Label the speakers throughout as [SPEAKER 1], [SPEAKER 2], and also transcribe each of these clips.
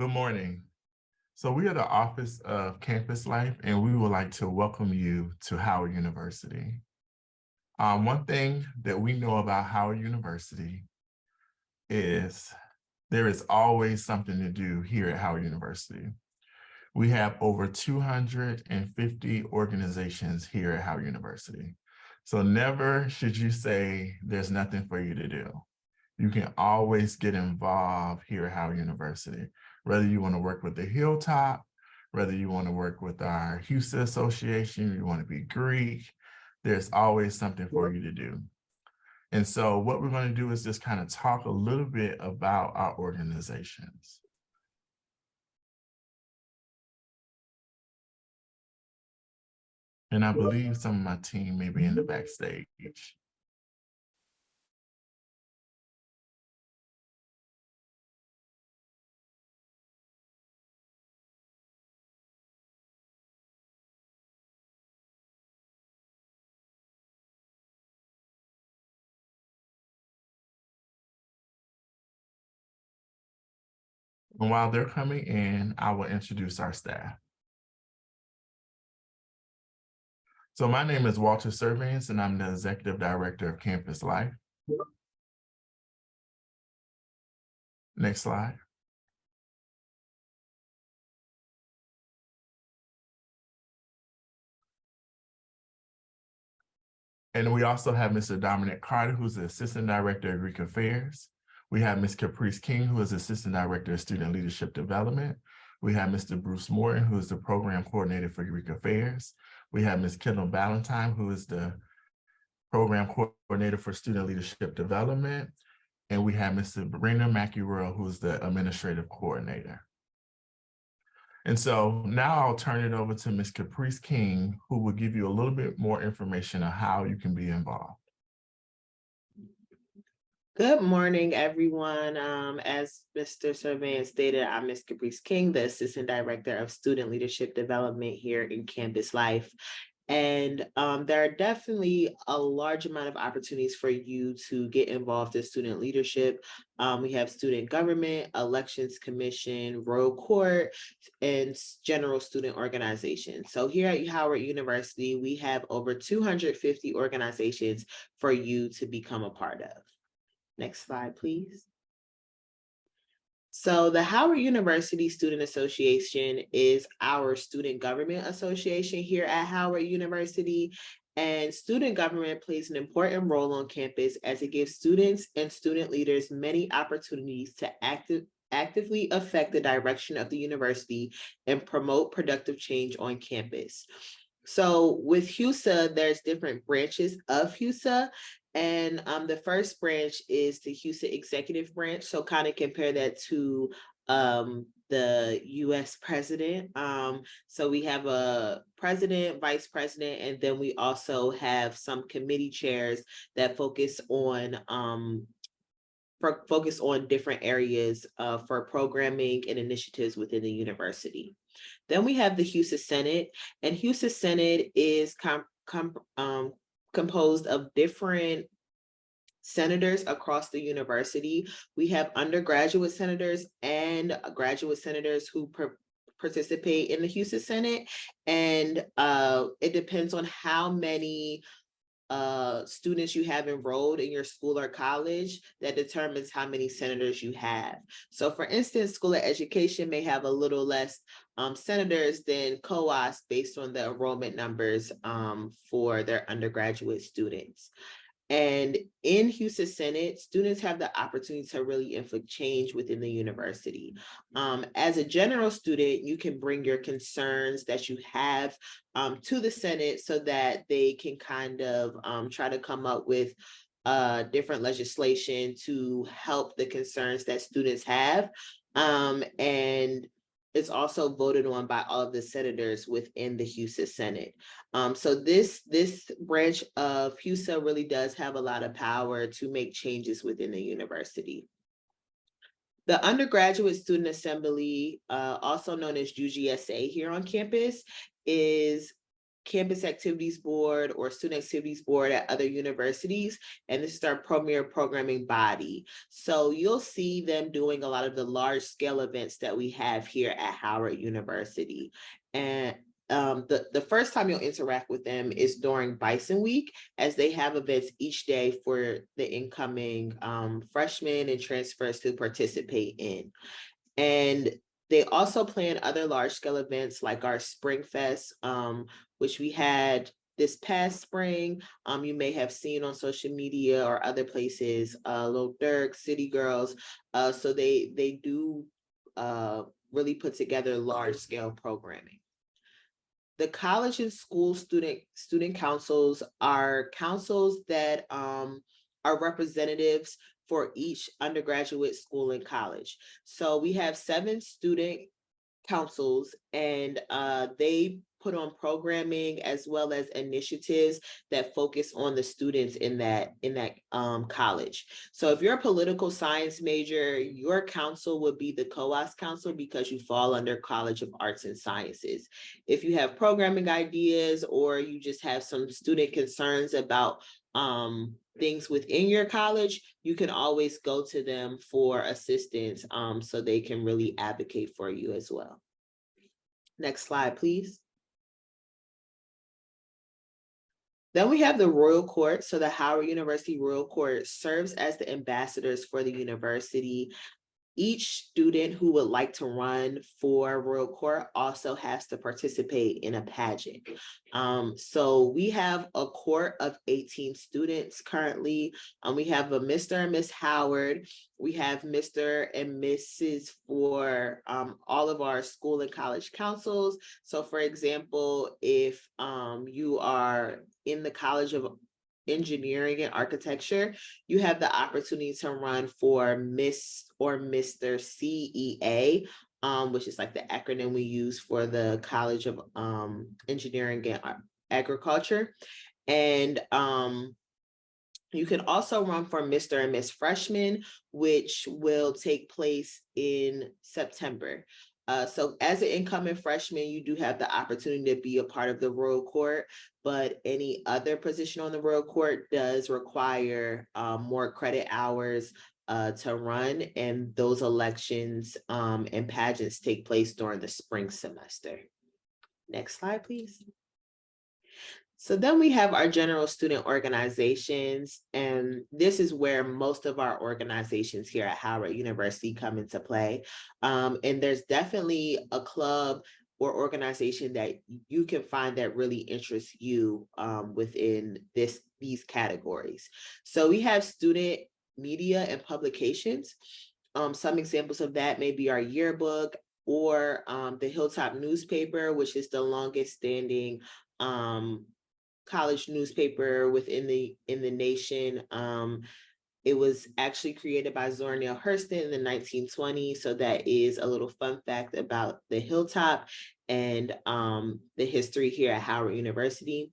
[SPEAKER 1] Good morning. So we are the Office of Campus Life, and we would like to welcome you to Howard University. One thing that we know about Howard University is there is always something to do here at Howard University. We have over 250 organizations here at Howard University. So never should you say there's nothing for you to do. You can always get involved here at Howard University, whether you want to work with the Hilltop, whether you want to work with our Houston Association, you want to be Greek, there's always something for you to do. And so what we're going to do is just kind of talk a little bit about our organizations. And I believe some of my team may be in the backstage. And while they're coming in, I will introduce our staff. So my name is Walter Servance, and I'm the Executive Director of Campus Life. Next slide. And we also have Mr. Dominic Carter, who's the Assistant Director of Greek Affairs. We have Ms. Caprice King, who is Assistant Director of Student Leadership Development. We have Mr. Bruce Morton, who is the Program Coordinator for Greek Affairs. We have Ms. Kendall Ballantyne, who is the Program Coordinator for Student Leadership Development. And we have Mr. Rainer McElroy, who is the Administrative Coordinator. And so now I'll turn it over to Ms. Caprice King, who will give you a little bit more information on how you can be involved.
[SPEAKER 2] Good morning, everyone. As Mr. Servant stated, I'm Ms. Caprice King, the Assistant Director of Student Leadership Development here in Campus Life. And there are definitely a large amount of opportunities for you to get involved in student leadership. We have student government, elections commission, royal court, and general student organizations. So here at Howard University, we have over 250 organizations for you to become a part of. Next slide, please. So the Howard University Student Association is our student government association here at Howard University. And student government plays an important role on campus as it gives students and student leaders many opportunities to actively affect the direction of the university and promote productive change on campus. So with HUSA, there's different branches of HUSA. And the first branch is the HUSA executive branch. So kind of compare that to the US president. So we have a president, vice president, and then we also have some committee chairs that focus on different areas for programming and initiatives within the university. Then we have the HUSA Senate, and HUSA Senate is composed of different senators across the university. We have undergraduate senators and graduate senators who participate in the HUSA Senate, and it depends on how many students you have enrolled in your school or college that determines how many senators you have. So for instance, School of Education may have a little less senators than COAS based on the enrollment numbers for their undergraduate students. And in HUSA Senate, students have the opportunity to really inflict change within the university. As a general student, you can bring your concerns that you have to the Senate so that they can kind of try to come up with different legislation to help the concerns that students have. And it's also voted on by all of the senators within the HUSA Senate. So this branch of HUSA really does have a lot of power to make changes within the university. The Undergraduate Student Assembly, also known as UGSA here on campus, is campus activities board or student activities board at other universities, and this is our premier programming body. So you'll see them doing a lot of the large scale events that we have here at Howard University. And the first time you'll interact with them is during Bison week, as they have events each day for the incoming freshmen and transfers to participate in. And they also plan other large scale events like our Spring Fest, which we had this past spring. You may have seen on social media or other places, Lil Durk, City Girls. So they do really put together large scale programming. The college and school student councils are councils that are representatives for each undergraduate school and college. So we have 7 student councils, and they put on programming as well as initiatives that focus on the students in that college. So if you're a political science major, your council would be the COAS council because you fall under College of Arts and Sciences. If you have programming ideas or you just have some student concerns about things within your college, you can always go to them for assistance, so they can really advocate for you as well. Next slide, please. Then we have the Royal Court. So the Howard University Royal Court serves as the ambassadors for the university. Each student who would like to run for Royal Court also has to participate in a pageant. So we have a court of 18 students currently. We have a Mr. and Miss Howard. We have Mr. and Mrs. for all of our school and college councils. So for example, if you are in the College of Engineering and Architecture, you have the opportunity to run for Miss or Mr. CEA, which is like the acronym we use for the College of Engineering and Agriculture. And you can also run for Mr. and Miss Freshman, which will take place in September. So as an incoming freshman, you do have the opportunity to be a part of the Royal Court, but any other position on the Royal Court does require more credit hours to run, and those elections and pageants take place during the spring semester. Next slide, please. So then we have our general student organizations, and this is where most of our organizations here at Howard University come into play. And there's definitely a club or organization that you can find that really interests you within these categories. So we have student media and publications. Some examples of that may be our yearbook or the Hilltop newspaper, which is the longest standing college newspaper within the nation. It was actually created by Zora Neale Hurston in the 1920s. So that is a little fun fact about the Hilltop and the history here at Howard University.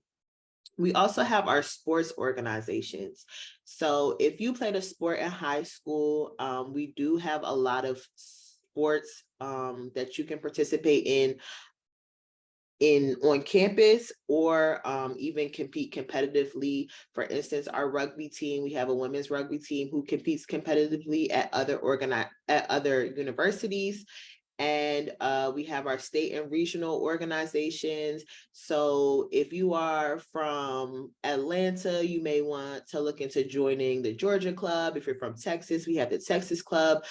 [SPEAKER 2] We also have our sports organizations. So if you played a sport in high school, we do have a lot of sports that you can participate in on campus, or even compete competitively. For instance, our rugby team, we have a women's rugby team who competes competitively at other universities. And we have our state and regional organizations. So if you are from Atlanta, you may want to look into joining the Georgia Club. If you're from Texas, we have the Texas Club.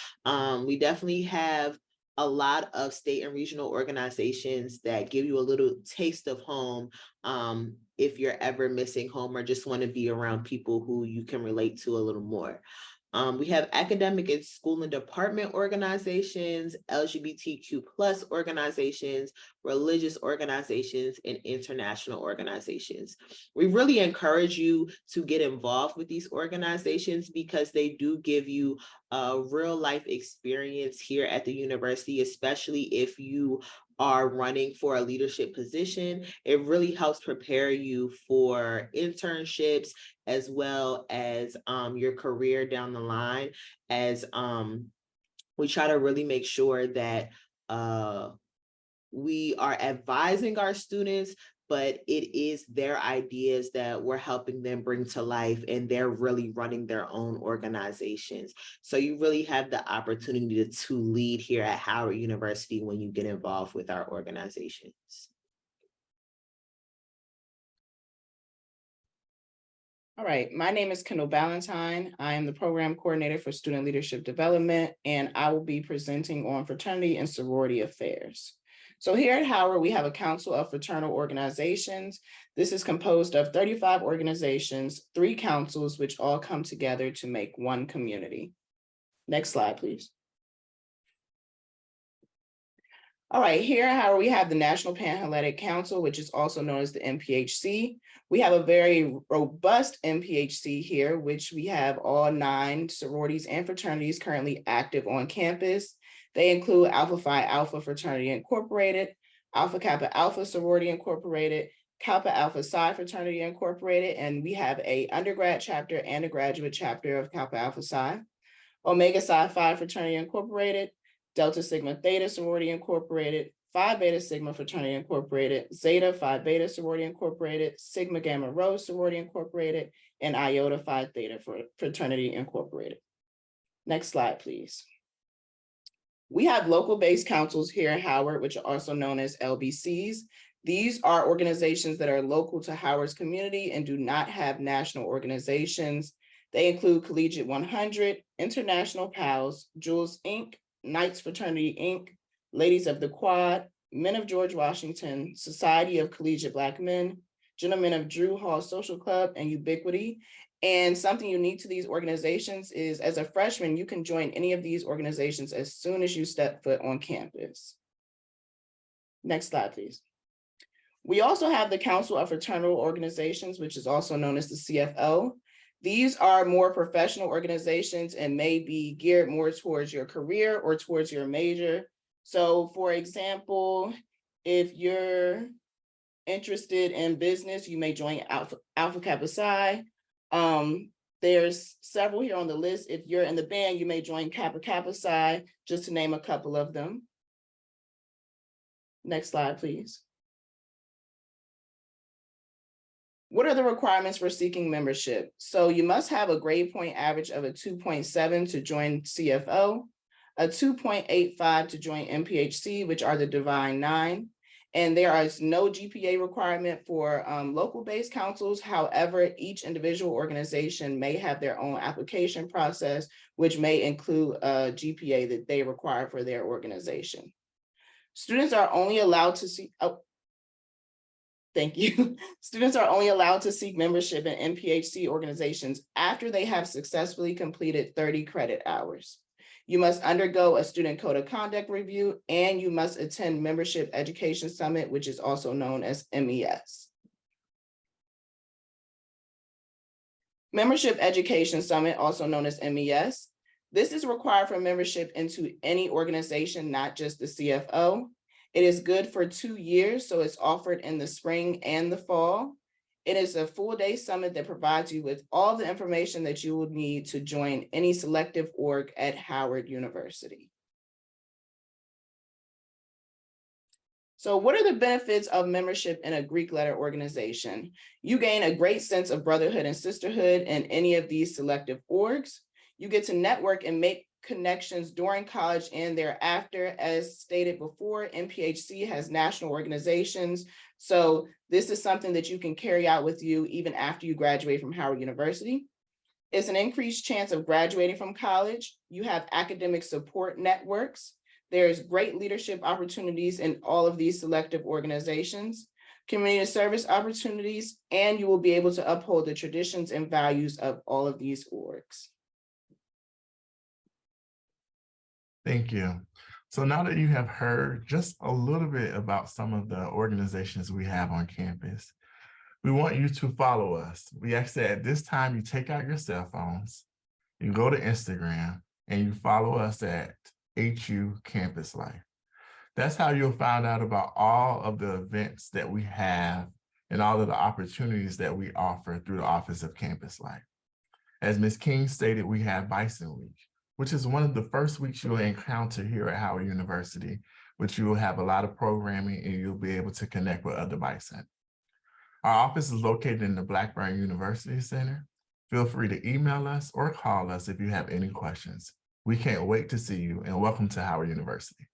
[SPEAKER 2] We definitely have a lot of state and regional organizations that give you a little taste of home if you're ever missing home or just want to be around people who you can relate to a little more. We have academic and school and department organizations, LGBTQ+ organizations, religious organizations, and international organizations. We really encourage you to get involved with these organizations because they do give you a real life experience here at the university, especially if you are running for a leadership position. It really helps prepare you for internships as well as your career down the line, as we try to really make sure that we are advising our students, but it is their ideas that we're helping them bring to life, and they're really running their own organizations. So you really have the opportunity to lead here at Howard University when you get involved with our organizations.
[SPEAKER 3] All right, my name is Kendall Ballantyne. I am the program coordinator for student leadership development, and I will be presenting on fraternity and sorority affairs. So here at Howard, we have a council of fraternal organizations. This is composed of 35 organizations, 3 councils, which all come together to make one community. Next slide, please. All right, here at Howard, we have the National Pan-Hellenic Council, which is also known as the NPHC. We have a very robust NPHC here, which we have all 9 sororities and fraternities currently active on campus. They include Alpha Phi Alpha Fraternity Incorporated, Alpha Kappa Alpha Sorority Incorporated, Kappa Alpha Psi Fraternity Incorporated, and we have an undergrad chapter and a graduate chapter of Kappa Alpha Psi, Omega Psi Phi Fraternity Incorporated, Delta Sigma Theta Sorority Incorporated, Phi Beta Sigma Fraternity Incorporated, Zeta Phi Beta Sorority Incorporated, Sigma Gamma Rho Sorority Incorporated, and Iota Phi Theta Fraternity Incorporated. Next slide, please. We have local-based councils here at Howard, which are also known as LBCs. These are organizations that are local to Howard's community and do not have national organizations. They include Collegiate 100, International Pals, Jules Inc., Knights Fraternity Inc., Ladies of the Quad, Men of George Washington, Society of Collegiate Black Men, Gentlemen of Drew Hall Social Club, and Ubiquity. And something unique to these organizations is, as a freshman, you can join any of these organizations as soon as you step foot on campus. Next slide, please. We also have the Council of Fraternal Organizations, which is also known as the CFO. These are more professional organizations and may be geared more towards your career or towards your major. So for example, if you're interested in business, you may join Alpha Kappa Psi. There's several here on the list. If you're in the band, you may join Kappa Kappa Psi, just to name a couple of them. Next slide, please. What are the requirements for seeking membership? So you must have a grade point average of a 2.7 to join CFO, a 2.85 to join NPHC, which are the Divine 9. And there is no GPA requirement for local-based councils. However, each individual organization may have their own application process, which may include a GPA that they require for their organization. Students are only allowed to seek, thank you. Students are only allowed to seek membership in NPHC organizations after they have successfully completed 30 credit hours. You must undergo a student code of conduct review, and you must attend Membership Education Summit, which is also known as MES. Membership Education Summit, also known as MES. This is required for membership into any organization, not just the CFO. It is good for 2 years, so it's offered in the spring and the fall. It is a full-day summit that provides you with all the information that you will need to join any selective org at Howard University. So what are the benefits of membership in a Greek letter organization? You gain a great sense of brotherhood and sisterhood in any of these selective orgs. You get to network and make connections during college and thereafter. As stated before, NPHC has national organizations. So this is something that you can carry out with you even after you graduate from Howard University. It's an increased chance of graduating from college. You have academic support networks. There's great leadership opportunities in all of these selective organizations, community service opportunities, and you will be able to uphold the traditions and values of all of these orgs.
[SPEAKER 1] Thank you. So now that you have heard just a little bit about some of the organizations we have on campus, we want you to follow us. We ask that at this time you take out your cell phones, you go to Instagram, and you follow us at HU Campus Life. That's how you'll find out about all of the events that we have and all of the opportunities that we offer through the Office of Campus Life. As Ms. King stated, we have Bison Week, which is one of the first weeks you'll encounter here at Howard University, which you will have a lot of programming and you'll be able to connect with other Bison. Our office is located in the Blackburn University Center. Feel free to email us or call us if you have any questions. We can't wait to see you, and welcome to Howard University.